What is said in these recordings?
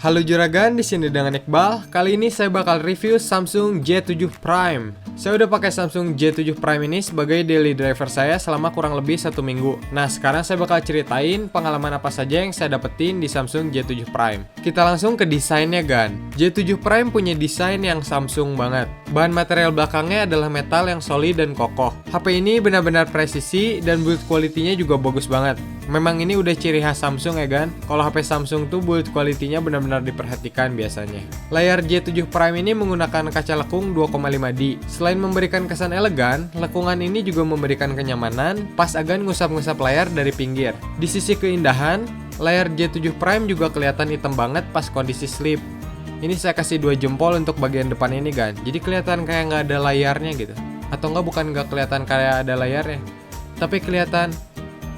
Halo juragan, di sini dengan Iqbal. Kali ini saya bakal review Samsung J7 Prime. Saya udah pakai Samsung J7 Prime ini sebagai daily driver saya selama kurang lebih 1 minggu. Nah, sekarang saya bakal ceritain pengalaman apa saja yang saya dapetin di Samsung J7 Prime. Kita langsung ke desainnya, Gan. J7 Prime punya desain yang Samsung banget. Bahan material belakangnya adalah metal yang solid dan kokoh. HP ini benar-benar presisi dan build quality-nya juga bagus banget. Memang ini udah ciri khas Samsung ya, Gan. Kalau HP Samsung tuh build quality-nya benar-benar diperhatikan biasanya. Layar J7 Prime ini menggunakan kaca lekung 2,5D. Selain memberikan kesan elegan, lekungan ini juga memberikan kenyamanan pas agan ngusap-ngusap layar dari pinggir. Di sisi keindahan, layar J7 Prime juga kelihatan hitam banget pas kondisi sleep. Ini saya kasih 2 jempol untuk bagian depan ini, Gan. Jadi kelihatan kayak nggak ada layarnya gitu. Atau bukan nggak kelihatan kayak ada layarnya, tapi kelihatan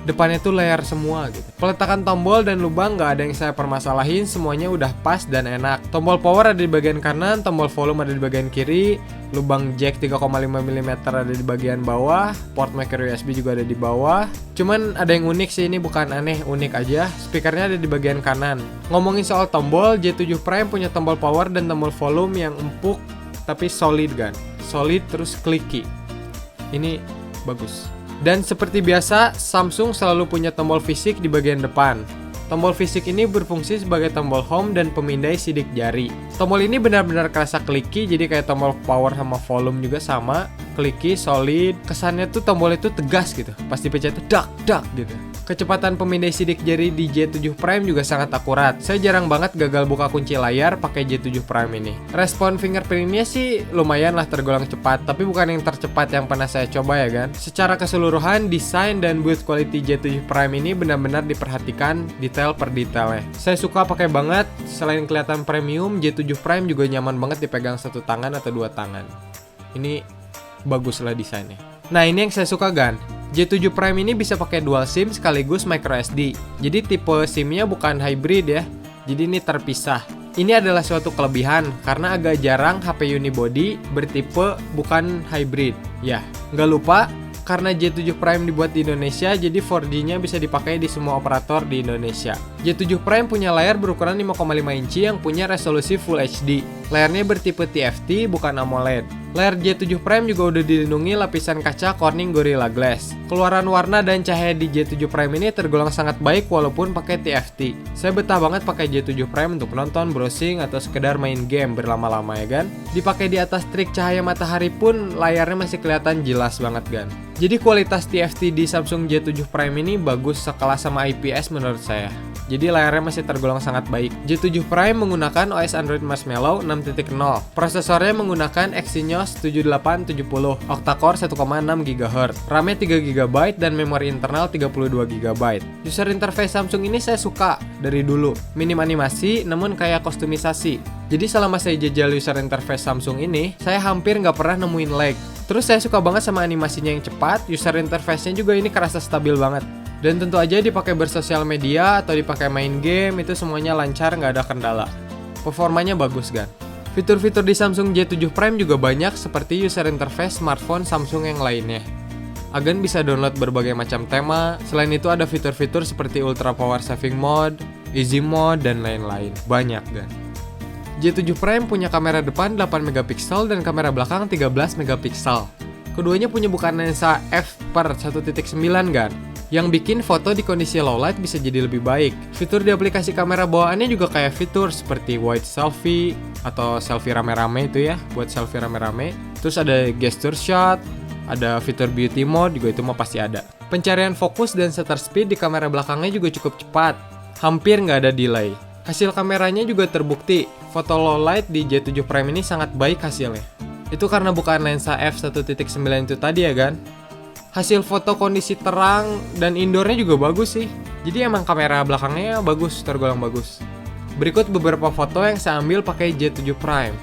depannya tuh layar semua gitu. Peletakan tombol dan lubang nggak ada yang saya permasalahin, semuanya udah pas dan enak. Tombol power ada di bagian kanan, tombol volume ada di bagian kiri, lubang jack 3,5 mm ada di bagian bawah, port micro USB juga ada di bawah. Cuman ada yang unik sih, ini bukan aneh, unik aja. Speakernya ada di bagian kanan. Ngomongin soal tombol, J7 Prime punya tombol power dan tombol volume yang empuk tapi solid, kan. Solid terus clicky. Ini bagus. Dan seperti biasa, Samsung selalu punya tombol fisik di bagian depan. Tombol fisik ini berfungsi sebagai tombol home dan pemindai sidik jari. Tombol ini benar-benar kerasa clicky, jadi kayak tombol power sama volume juga sama. Clicky, solid, kesannya tuh tombol itu tegas gitu. Pas dipencet tuh dak gitu. Kecepatan pemindai sidik jari di J7 Prime juga sangat akurat. Saya jarang banget gagal buka kunci layar pakai J7 Prime ini. Respon fingerprintnya sih lumayan lah tergolong cepat, tapi bukan yang tercepat yang pernah saya coba ya, kan. Secara keseluruhan, desain dan build quality J7 Prime ini benar-benar diperhatikan detail per detailnya. Saya suka pakai banget. Selain kelihatan premium, J7 Prime juga nyaman banget dipegang 1 tangan atau 2 tangan. Ini bagus lah desainnya. Nah, ini yang saya suka, Gan. J7 Prime ini bisa pakai dual SIM sekaligus micro SD. Jadi tipe SIM-nya bukan hybrid ya. Jadi ini terpisah. Ini adalah suatu kelebihan karena agak jarang HP unibody bertipe bukan hybrid. Ya, nggak lupa karena J7 Prime dibuat di Indonesia, jadi 4G-nya bisa dipakai di semua operator di Indonesia. J7 Prime punya layar berukuran 5,5 inci yang punya resolusi Full HD. Layarnya bertipe TFT bukan AMOLED. Layar J7 Prime juga udah dilindungi lapisan kaca Corning Gorilla Glass. Keluaran warna dan cahaya di J7 Prime ini tergolong sangat baik walaupun pakai TFT. Saya betah banget pakai J7 Prime untuk nonton, browsing, atau sekedar main game berlama-lama ya, kan. Dipakai di atas terik cahaya matahari pun layarnya masih kelihatan jelas banget, kan. Jadi kualitas TFT di Samsung J7 Prime ini bagus sekelas sama IPS menurut saya. Jadi layarnya masih tergolong sangat baik. J7 Prime menggunakan OS Android Marshmallow 6.0. Prosesornya menggunakan Exynos 7870, octa-core 1,6 GHz, RAM-nya 3 GB dan memori internal 32 GB. User interface Samsung ini saya suka dari dulu. Minim animasi, namun kayak kostumisasi. Jadi selama saya jajal user interface Samsung ini, saya hampir nggak pernah nemuin lag. Terus saya suka banget sama animasinya yang cepat, user interface-nya juga ini kerasa stabil banget. Dan tentu aja dipakai bersosial media atau dipakai main game, itu semuanya lancar, nggak ada kendala. Performanya bagus, kan. Fitur-fitur di Samsung J7 Prime juga banyak seperti user interface smartphone Samsung yang lainnya. Agan bisa download berbagai macam tema. Selain itu ada fitur-fitur seperti ultra power saving mode, easy mode, dan lain-lain. Banyak, kan. J7 Prime punya kamera depan 8 MP dan kamera belakang 13 MP. Keduanya punya bukaan lensa f/1.9, kan, yang bikin foto di kondisi low light bisa jadi lebih baik. Fitur di aplikasi kamera bawaannya juga kayak fitur seperti wide selfie atau selfie rame-rame itu ya, buat selfie rame-rame. Terus ada gesture shot, ada fitur beauty mode juga, itu mah pasti ada. Pencarian fokus dan shutter speed di kamera belakangnya juga cukup cepat, hampir nggak ada delay. Hasil kameranya juga terbukti, foto low light di J7 Prime ini sangat baik hasilnya. Itu karena bukan lensa f/1.9 itu tadi ya, kan. Hasil foto kondisi terang dan indoornya juga bagus sih. Jadi emang kamera belakangnya bagus, tergolong bagus. Berikut beberapa foto yang saya ambil pakai J7 Prime.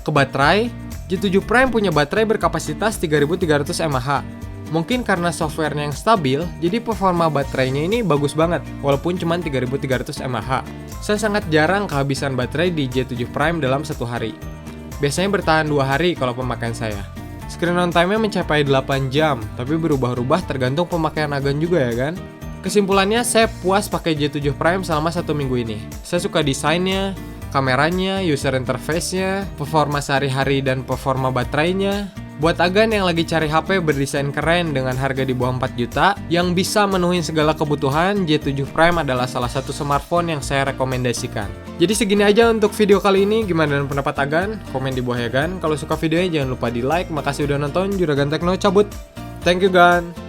Ke baterai, J7 Prime punya baterai berkapasitas 3300 mAh. Mungkin karena softwarenya yang stabil, jadi performa baterainya ini bagus banget, walaupun cuma 3300 mAh. Saya sangat jarang kehabisan baterai di J7 Prime dalam satu hari. Biasanya bertahan 2 hari kalau pemakaian saya. Screen on time-nya mencapai 8 jam, tapi berubah-ubah tergantung pemakaian Agan juga ya kan? Kesimpulannya, saya puas pakai J7 Prime selama 1 minggu ini. Saya suka desainnya, kameranya, user interface-nya, performa sehari-hari dan performa baterainya. Buat Agan yang lagi cari HP berdesain keren dengan harga di bawah 4 juta, yang bisa menuhin segala kebutuhan, J7 Prime adalah salah satu smartphone yang saya rekomendasikan. Jadi segini aja untuk video kali ini. Gimana dengan pendapat Agan? Komen di bawah ya Gan. Kalau suka videonya jangan lupa di like. Makasih udah nonton. Juragan Tekno cabut. Thank you Gan.